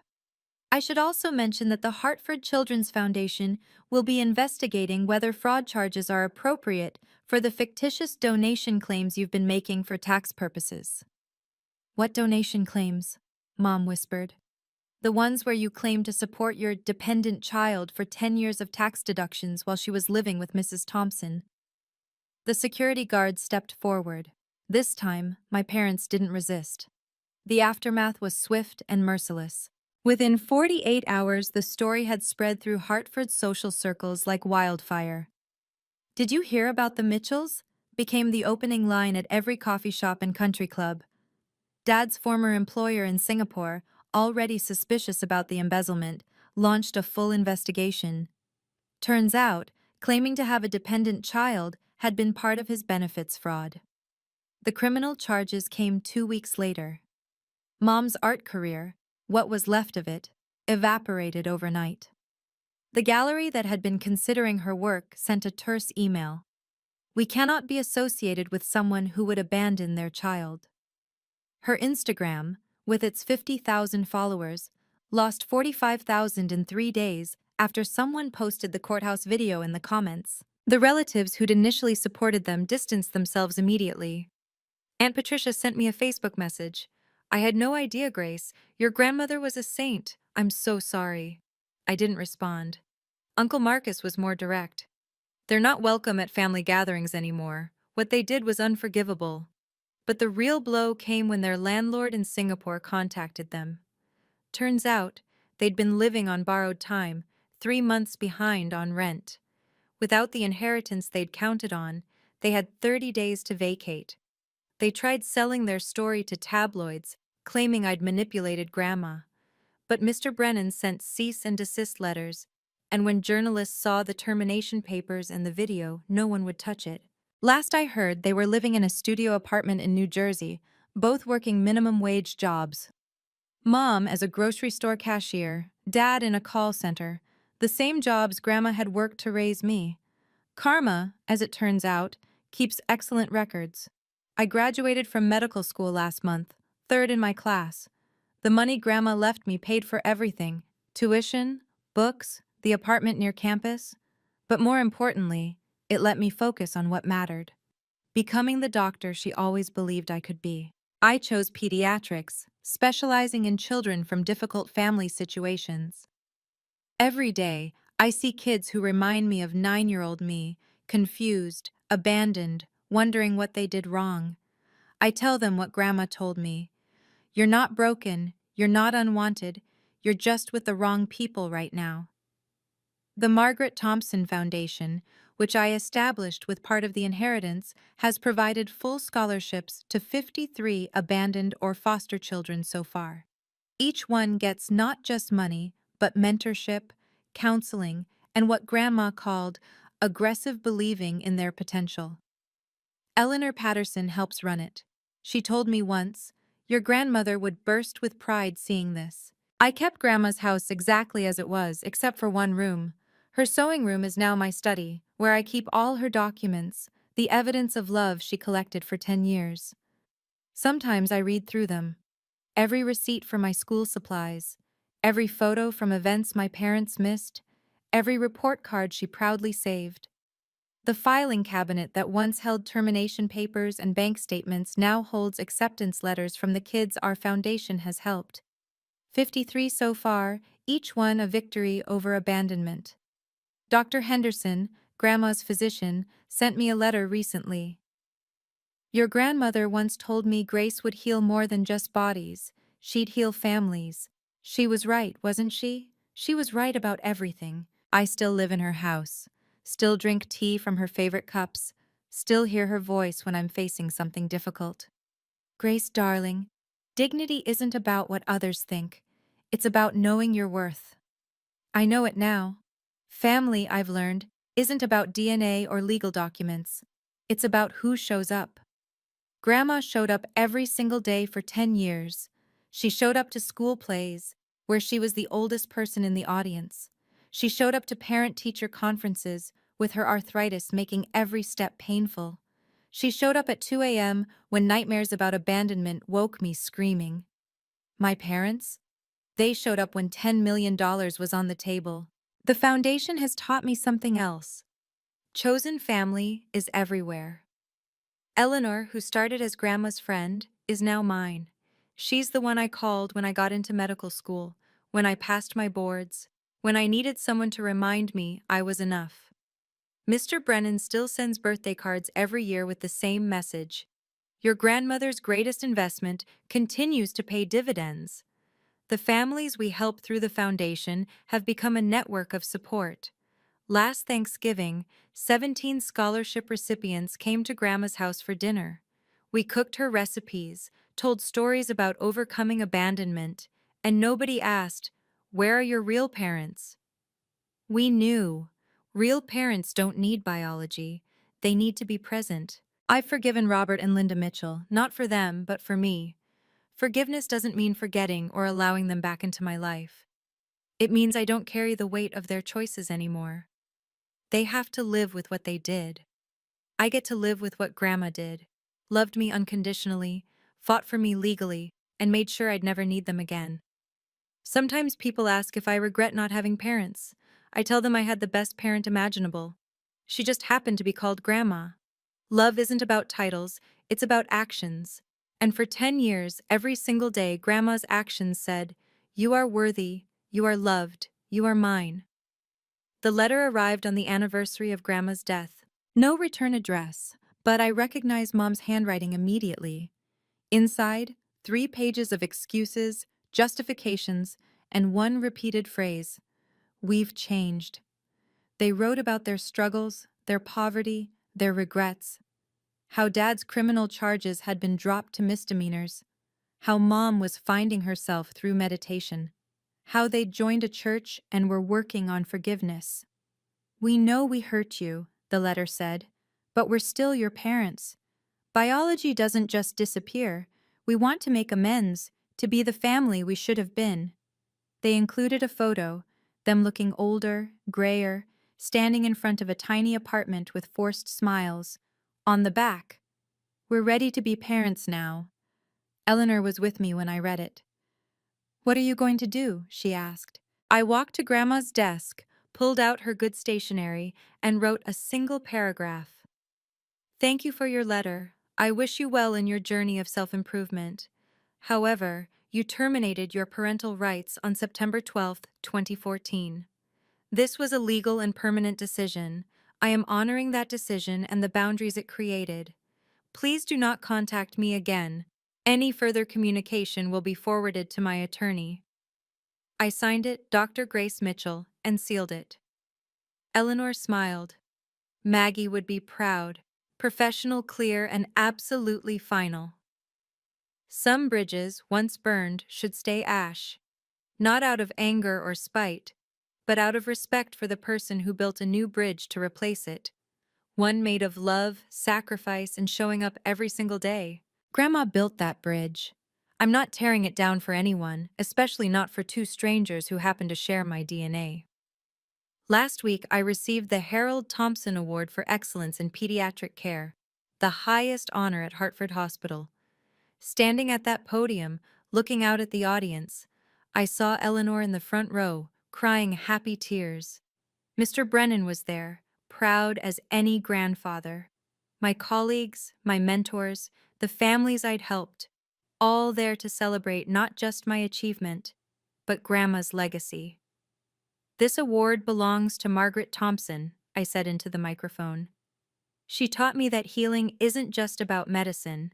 I should also mention that the Hartford Children's Foundation will be investigating whether fraud charges are appropriate for the fictitious donation claims you've been making for tax purposes. What donation claims? Mom whispered. The ones where you claim to support your dependent child for 10 years of tax deductions while she was living with Mrs. Thompson. The security guard stepped forward. This time, my parents didn't resist. The aftermath was swift and merciless. Within 48 hours, the story had spread through Hartford's social circles like wildfire. "Did you hear about the Mitchells?" became the opening line at every coffee shop and country club. Dad's former employer in Singapore, already suspicious about the embezzlement, launched a full investigation. Turns out, claiming to have a dependent child had been part of his benefits fraud. The criminal charges came 2 weeks later. Mom's art career, what was left of it, evaporated overnight. The gallery that had been considering her work sent a terse email. "We cannot be associated with someone who would abandon their child." Her Instagram, with its 50,000 followers, lost 45,000 in 3 days after someone posted the courthouse video in the comments. The relatives who'd initially supported them distanced themselves immediately. Aunt Patricia sent me a Facebook message. "I had no idea, Grace. Your grandmother was a saint. I'm so sorry." I didn't respond. Uncle Marcus was more direct. "They're not welcome at family gatherings anymore. What they did was unforgivable." But the real blow came when their landlord in Singapore contacted them. Turns out, they'd been living on borrowed time, 3 months behind on rent. Without the inheritance they'd counted on, they had 30 days to vacate. They tried selling their story to tabloids, claiming I'd manipulated Grandma. But Mr. Brennan sent cease and desist letters, and when journalists saw the termination papers and the video, no one would touch it. Last I heard, they were living in a studio apartment in New Jersey, both working minimum wage jobs. Mom as a grocery store cashier, Dad in a call center, the same jobs Grandma had worked to raise me. Karma, as it turns out, keeps excellent records. I graduated from medical school last month, 3rd in my class. The money Grandma left me paid for everything: tuition, books, the apartment near campus. But more importantly, it let me focus on what mattered: becoming the doctor she always believed I could be. I chose pediatrics, specializing in children from difficult family situations. Every day, I see kids who remind me of 9-year-old me, confused, abandoned, wondering what they did wrong. I tell them what Grandma told me: "You're not broken, you're not unwanted, you're just with the wrong people right now." The Margaret Thompson Foundation, which I established with part of the inheritance, has provided full scholarships to 53 abandoned or foster children so far. Each one gets not just money, but mentorship, counseling, and what Grandma called aggressive believing in their potential. Eleanor Patterson helps run it. She told me once, "Your grandmother would burst with pride seeing this." I kept Grandma's house exactly as it was, except for one room. Her sewing room is now my study, where I keep all her documents, the evidence of love she collected for 10 years. Sometimes I read through them. Every receipt for my school supplies, every photo from events my parents missed, every report card she proudly saved. The filing cabinet that once held termination papers and bank statements now holds acceptance letters from the kids our foundation has helped. 53 so far, each one a victory over abandonment. Dr. Henderson, Grandma's physician, sent me a letter recently. "Your grandmother once told me Grace would heal more than just bodies. She'd heal families. She was right, wasn't she? She was right about everything." I still live in her house, still drink tea from her favorite cups, still hear her voice when I'm facing something difficult. "Grace, darling, dignity isn't about what others think. It's about knowing your worth." I know it now. Family, I've learned, isn't about DNA or legal documents. It's about who shows up. Grandma showed up every single day for 10 years. She showed up to school plays, where she was the oldest person in the audience. She showed up to parent-teacher conferences, with her arthritis making every step painful. She showed up at 2 a.m. when nightmares about abandonment woke me screaming. My parents? They showed up when $10 million was on the table. The foundation has taught me something else. Chosen family is everywhere. Eleanor, who started as Grandma's friend, is now mine. She's the one I called when I got into medical school, when I passed my boards, when I needed someone to remind me I was enough. Mr. Brennan still sends birthday cards every year with the same message. Your grandmother's greatest investment continues to pay dividends. The families we help through the foundation have become a network of support. Last Thanksgiving, 17 scholarship recipients came to Grandma's house for dinner. We cooked her recipes, told stories about overcoming abandonment, and nobody asked, "Where are your real parents?" We knew. Real parents don't need biology. They need to be present. I've forgiven Robert and Linda Mitchell, not for them, but for me. Forgiveness doesn't mean forgetting or allowing them back into my life. It means I don't carry the weight of their choices anymore. They have to live with what they did. I get to live with what Grandma did. Loved me unconditionally, fought for me legally, and made sure I'd never need them again. Sometimes people ask if I regret not having parents. I tell them I had the best parent imaginable. She just happened to be called Grandma. Love isn't about titles, it's about actions. And for 10 years, every single day, Grandma's actions said, "You are worthy, you are loved, you are mine." The letter arrived on the anniversary of Grandma's death. No return address, but I recognized Mom's handwriting immediately. Inside, 3 pages of excuses, justifications, and one repeated phrase: "We've changed." They wrote about their struggles, their poverty, their regrets, how Dad's criminal charges had been dropped to misdemeanors, how Mom was finding herself through meditation, how they'd joined a church and were working on forgiveness. "We know we hurt you," the letter said, "but we're still your parents. Biology doesn't just disappear. We want to make amends, to be the family we should have been." They included a photo, them looking older, grayer, standing in front of a tiny apartment with forced smiles. On the back, "We're ready to be parents now." Eleanor was with me when I read it. "What are you going to do?" she asked. I walked to Grandma's desk, pulled out her good stationery, and wrote a single paragraph. "Thank you for your letter. I wish you well in your journey of self-improvement. However, you terminated your parental rights on September 12, 2014. This was a legal and permanent decision. I am honoring that decision and the boundaries it created. Please do not contact me again. Any further communication will be forwarded to my attorney." I signed it, Dr. Grace Mitchell, and sealed it. Eleanor smiled. Maggie would be proud. Professional, clear, and absolutely final. Some bridges, once burned, should stay ash. Not out of anger or spite, but out of respect for the person who built a new bridge to replace it. One made of love, sacrifice, and showing up every single day. Grandma built that bridge. I'm not tearing it down for anyone, especially not for 2 strangers who happen to share my DNA. Last week, I received the Harold Thompson Award for Excellence in Pediatric Care, the highest honor at Hartford Hospital. Standing at that podium, looking out at the audience, I saw Eleanor in the front row, crying happy tears. Mr. Brennan was there, proud as any grandfather. My colleagues, my mentors, the families I'd helped, all there to celebrate not just my achievement, but Grandma's legacy. "This award belongs to Margaret Thompson," I said into the microphone. "She taught me that healing isn't just about medicine.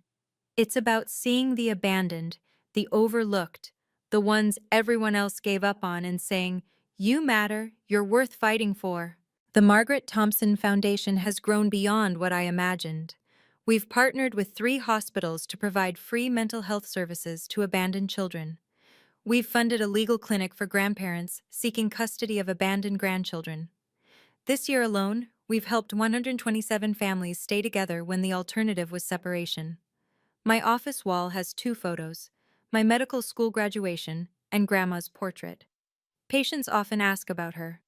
It's about seeing the abandoned, the overlooked, the ones everyone else gave up on, and saying, 'You matter, you're worth fighting for.'" The Margaret Thompson Foundation has grown beyond what I imagined. We've partnered with 3 hospitals to provide free mental health services to abandoned children. We've funded a legal clinic for grandparents seeking custody of abandoned grandchildren. This year alone, we've helped 127 families stay together when the alternative was separation. My office wall has two photos: my medical school graduation and Grandma's portrait. Patients often ask about her.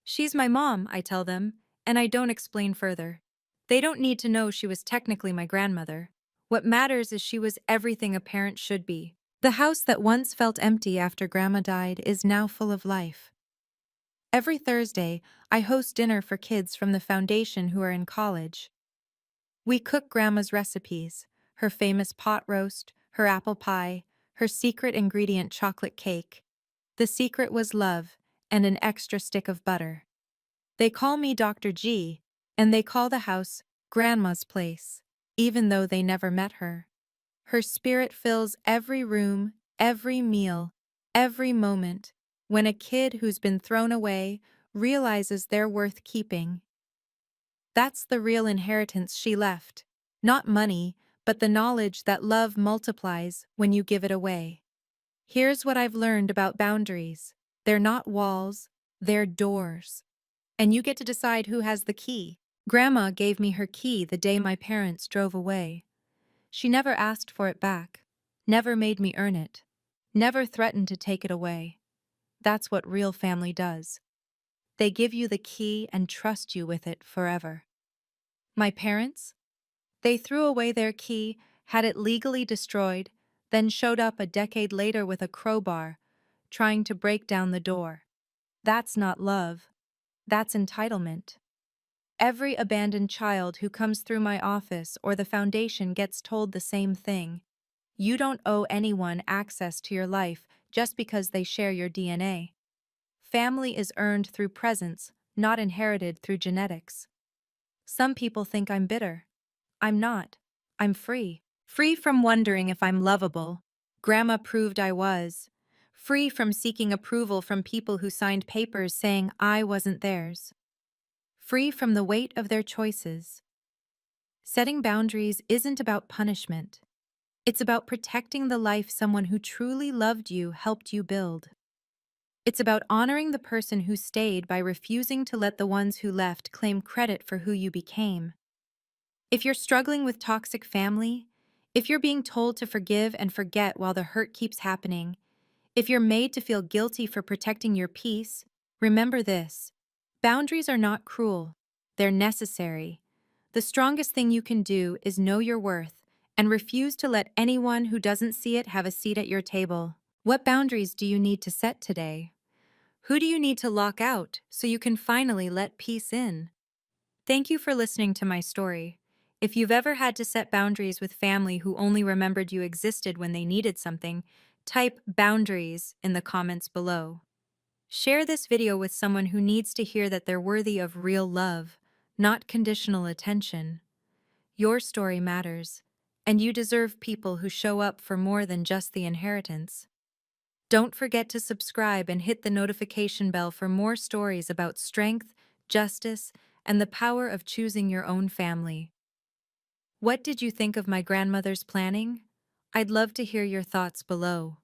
She's my mom, I tell them, and I don't explain further. They don't need to know she was technically my grandmother. What matters is she was everything a parent should be. The house that once felt empty after Grandma died is now full of life. Every Thursday, I host dinner for kids from the foundation who are in college. We cook Grandma's recipes: her famous pot roast, her apple pie, her secret ingredient chocolate cake. The secret was love and an extra stick of butter. They call me Dr. G, and they call the house Grandma's place, even though they never met her. Her spirit fills every room, every meal, every moment, when a kid who's been thrown away realizes they're worth keeping. That's the real inheritance she left. Not money, but the knowledge that love multiplies when you give it away. Here's what I've learned about boundaries: they're not walls, they're doors. And you get to decide who has the key. Grandma gave me her key the day my parents drove away. She never asked for it back, never made me earn it, never threatened to take it away. That's what real family does. They give you the key and trust you with it forever. My parents? They threw away their key, had it legally destroyed, then showed up a decade later with a crowbar, trying to break down the door. That's not love. That's entitlement. Every abandoned child who comes through my office or the foundation gets told the same thing. You don't owe anyone access to your life just because they share your DNA. Family is earned through presence, not inherited through genetics. Some people think I'm bitter. I'm not. I'm free. Free from wondering if I'm lovable. Grandma proved I was. Free from seeking approval from people who signed papers saying I wasn't theirs. Free from the weight of their choices. Setting boundaries isn't about punishment. It's about protecting the life someone who truly loved you helped you build. It's about honoring the person who stayed by refusing to let the ones who left claim credit for who you became. If you're struggling with toxic family, if you're being told to forgive and forget while the hurt keeps happening, if you're made to feel guilty for protecting your peace, remember this: boundaries are not cruel, they're necessary. The strongest thing you can do is know your worth and refuse to let anyone who doesn't see it have a seat at your table. What boundaries do you need to set today? Who do you need to lock out so you can finally let peace in? Thank you for listening to my story. If you've ever had to set boundaries with family who only remembered you existed when they needed something, type boundaries in the comments below. Share this video with someone who needs to hear that they're worthy of real love, not conditional attention. Your story matters, and you deserve people who show up for more than just the inheritance. Don't forget to subscribe and hit the notification bell for more stories about strength, justice, and the power of choosing your own family. What did you think of my grandmother's planning? I'd love to hear your thoughts below.